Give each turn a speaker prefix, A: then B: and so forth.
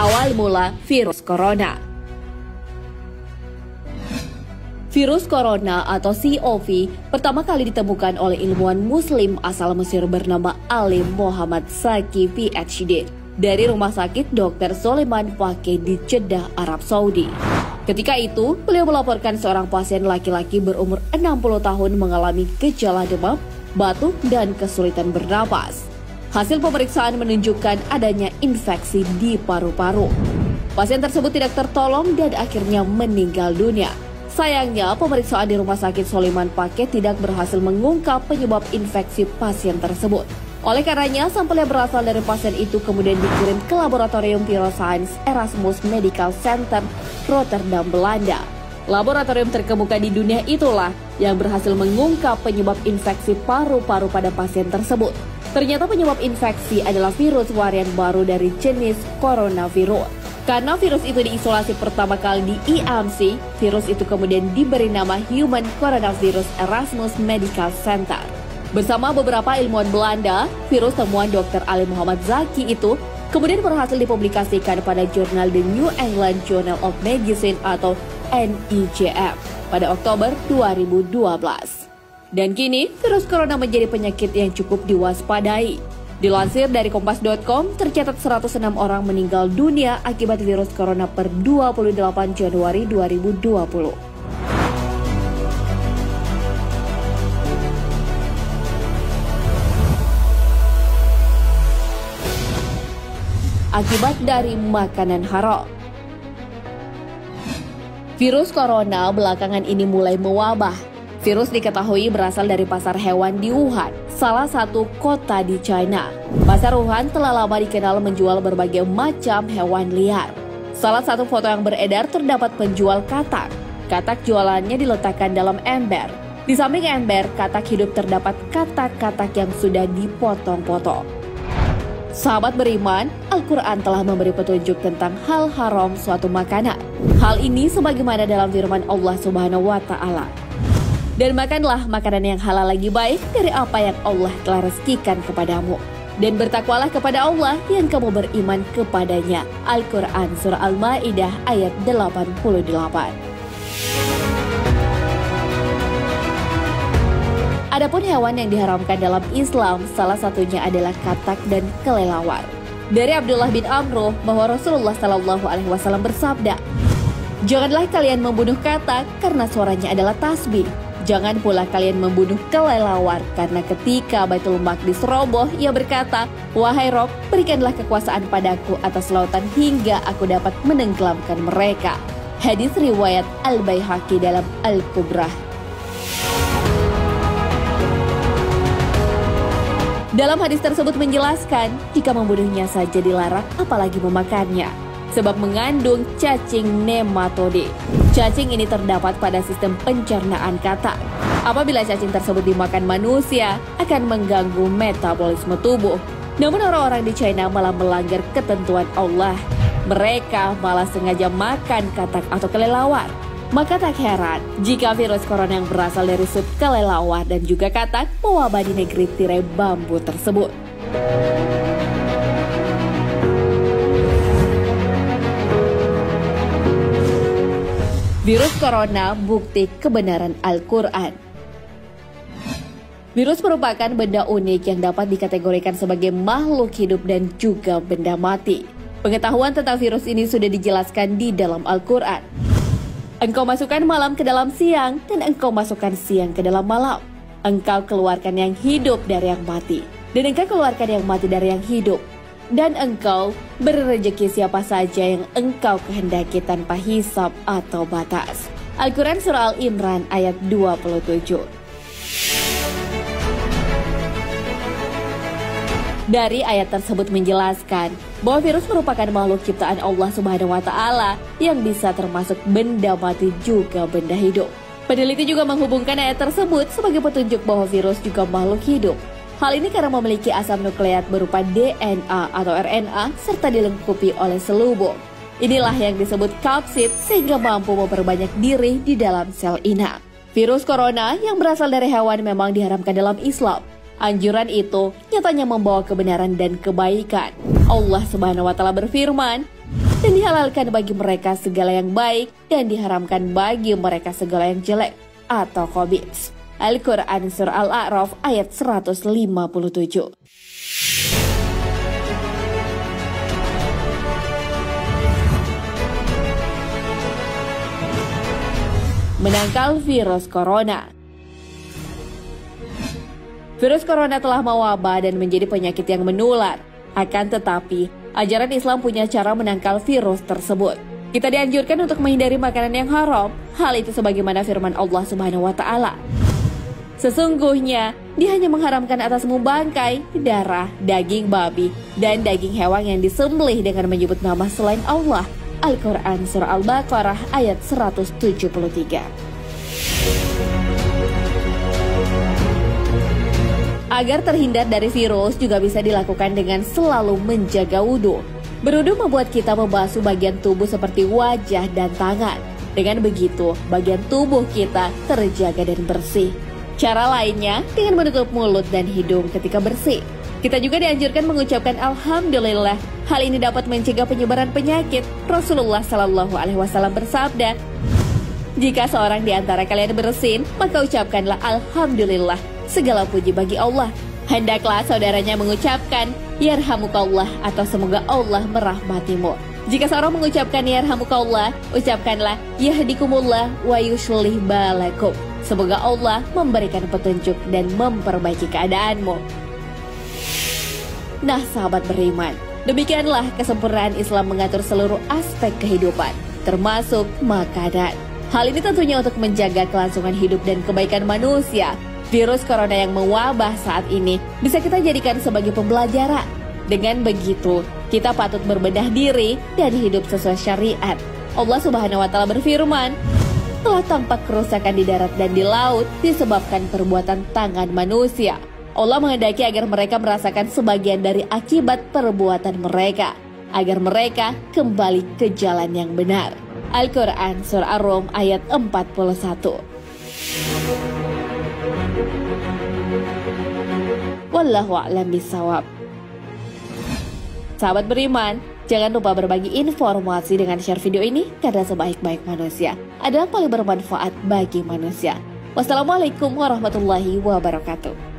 A: Awal mula virus corona. Virus corona atau COV pertama kali ditemukan oleh ilmuwan muslim asal Mesir bernama Alim Muhammad Zaki PhD dari Rumah Sakit Dr. Soleiman Fakih di Jeddah, Arab Saudi. Ketika itu, beliau melaporkan seorang pasien laki-laki berumur 60 tahun mengalami gejala demam, batuk, dan kesulitan bernapas. Hasil pemeriksaan menunjukkan adanya infeksi di paru-paru. Pasien tersebut tidak tertolong dan akhirnya meninggal dunia. Sayangnya, pemeriksaan di Rumah Sakit Soleiman Fakih tidak berhasil mengungkap penyebab infeksi pasien tersebut. Oleh karenanya, sampel yang berasal dari pasien itu kemudian dikirim ke Laboratorium Viroscience Erasmus Medical Center, Rotterdam, Belanda. Laboratorium terkemuka di dunia itulah yang berhasil mengungkap penyebab infeksi paru-paru pada pasien tersebut. Ternyata penyebab infeksi adalah virus varian baru dari jenis coronavirus. Karena virus itu diisolasi pertama kali di IMC, virus itu kemudian diberi nama Human Coronavirus Erasmus Medical Center. Bersama beberapa ilmuwan Belanda, virus temuan Dr. Alim Muhammad Zaki itu kemudian berhasil dipublikasikan pada jurnal The New England Journal of Medicine atau NEJM pada Oktober 2012. Dan kini, virus corona menjadi penyakit yang cukup diwaspadai. Dilansir dari Kompas.com, tercatat 106 orang meninggal dunia akibat virus corona per 28 Januari 2020. Akibat dari makanan haram. Virus corona belakangan ini mulai mewabah. Virus diketahui berasal dari pasar hewan di Wuhan, salah satu kota di China. Pasar Wuhan telah lama dikenal menjual berbagai macam hewan liar. Salah satu foto yang beredar terdapat penjual katak. Katak jualannya diletakkan dalam ember. Di samping ember, katak hidup terdapat katak-katak yang sudah dipotong-potong. Sahabat beriman, Al-Quran telah memberi petunjuk tentang hal haram suatu makanan. Hal ini sebagaimana dalam firman Allah Subhanahu wa Ta'ala. Dan makanlah makanan yang halal lagi baik dari apa yang Allah telah rezekikan kepadamu. Dan bertakwalah kepada Allah yang kamu beriman kepadanya. Al-Quran Surah Al-Ma'idah ayat 88. Adapun hewan yang diharamkan dalam Islam, salah satunya adalah katak dan kelelawar. Dari Abdullah bin Amr bahwa Rasulullah SAW bersabda, "Janganlah kalian membunuh katak karena suaranya adalah tasbih. Jangan pula kalian membunuh kelelawar karena ketika Baitul Maqdis roboh, ia berkata, 'Wahai Rob, berikanlah kekuasaan padaku atas lautan hingga aku dapat menenggelamkan mereka.'" Hadis riwayat Al-Baihaqi dalam Al-Kubrah. Dalam hadis tersebut menjelaskan, jika membunuhnya saja dilarang, apalagi memakannya. Sebab mengandung cacing nematode. Cacing ini terdapat pada sistem pencernaan katak. Apabila cacing tersebut dimakan manusia, akan mengganggu metabolisme tubuh. Namun orang-orang di China malah melanggar ketentuan Allah. Mereka malah sengaja makan katak atau kelelawar. Maka tak heran jika virus corona yang berasal dari sup kelelawar dan juga katak mewabah di negeri tirai bambu tersebut. Virus corona bukti kebenaran Al-Quran. Virus merupakan benda unik yang dapat dikategorikan sebagai makhluk hidup dan juga benda mati. Pengetahuan tentang virus ini sudah dijelaskan di dalam Al-Quran. Engkau masukkan malam ke dalam siang dan engkau masukkan siang ke dalam malam. Engkau keluarkan yang hidup dari yang mati dan engkau keluarkan yang mati dari yang hidup. Dan engkau beri rezeki siapa saja yang engkau kehendaki tanpa hisab atau batas. Al-Quran Surah Al-Imran ayat 27. Dari ayat tersebut menjelaskan bahwa virus merupakan makhluk ciptaan Allah Subhanahu wa Ta'ala yang bisa termasuk benda mati juga benda hidup. Peneliti juga menghubungkan ayat tersebut sebagai petunjuk bahwa virus juga makhluk hidup. Hal ini karena memiliki asam nukleat berupa DNA atau RNA serta dilengkapi oleh selubung. Inilah yang disebut kapsid sehingga mampu memperbanyak diri di dalam sel inang. Virus corona yang berasal dari hewan memang diharamkan dalam Islam. Anjuran itu nyatanya membawa kebenaran dan kebaikan. Allah Subhanahu wa Ta'ala berfirman, dan dihalalkan bagi mereka segala yang baik dan diharamkan bagi mereka segala yang jelek atau khabith. Al-Quran Surah Al-A'raf ayat 157. Menangkal virus corona. Virus corona telah mewabah dan menjadi penyakit yang menular. Akan tetapi, ajaran Islam punya cara menangkal virus tersebut. Kita dianjurkan untuk menghindari makanan yang haram. Hal itu sebagaimana firman Allah Subhanahu wa Ta'ala. Sesungguhnya, Dia hanya mengharamkan atasmu bangkai, darah, daging babi, dan daging hewan yang disembelih dengan menyebut nama selain Allah. Al-Quran Surah Al-Baqarah ayat 173. Agar terhindar dari virus juga bisa dilakukan dengan selalu menjaga wudhu. Berwudhu membuat kita membasuh bagian tubuh seperti wajah dan tangan. Dengan begitu, bagian tubuh kita terjaga dan bersih. Cara lainnya dengan menutup mulut dan hidung ketika bersih. Kita juga dianjurkan mengucapkan Alhamdulillah. Hal ini dapat mencegah penyebaran penyakit. Rasulullah Shallallahu Alaihi Wasallam bersabda, jika seorang di antara kalian bersin, maka ucapkanlah Alhamdulillah. Segala puji bagi Allah. Hendaklah saudaranya mengucapkan Yarhamukallah atau semoga Allah merahmatimu. Jika seorang mengucapkan Yarhamukallah, ucapkanlah Yahdikumullah wa yuslih balakum. Semoga Allah memberikan petunjuk dan memperbaiki keadaanmu. Nah, sahabat beriman, demikianlah kesempurnaan Islam mengatur seluruh aspek kehidupan, termasuk makanan. Hal ini tentunya untuk menjaga kelangsungan hidup dan kebaikan manusia. Virus corona yang mewabah saat ini bisa kita jadikan sebagai pembelajaran. Dengan begitu, kita patut berbenah diri dan hidup sesuai syariat. Allah Subhanahu wa Ta'ala berfirman, telah tampak kerusakan di darat dan di laut disebabkan perbuatan tangan manusia. Allah menghendaki agar mereka merasakan sebagian dari akibat perbuatan mereka, agar mereka kembali ke jalan yang benar. Al-Quran Surah Ar-Rum ayat 41. Wallahu a'lam bishawab. Sahabat beriman, jangan lupa berbagi informasi dengan share video ini karena sebaik-baik manusia adalah paling bermanfaat bagi manusia. Wassalamualaikum warahmatullahi wabarakatuh.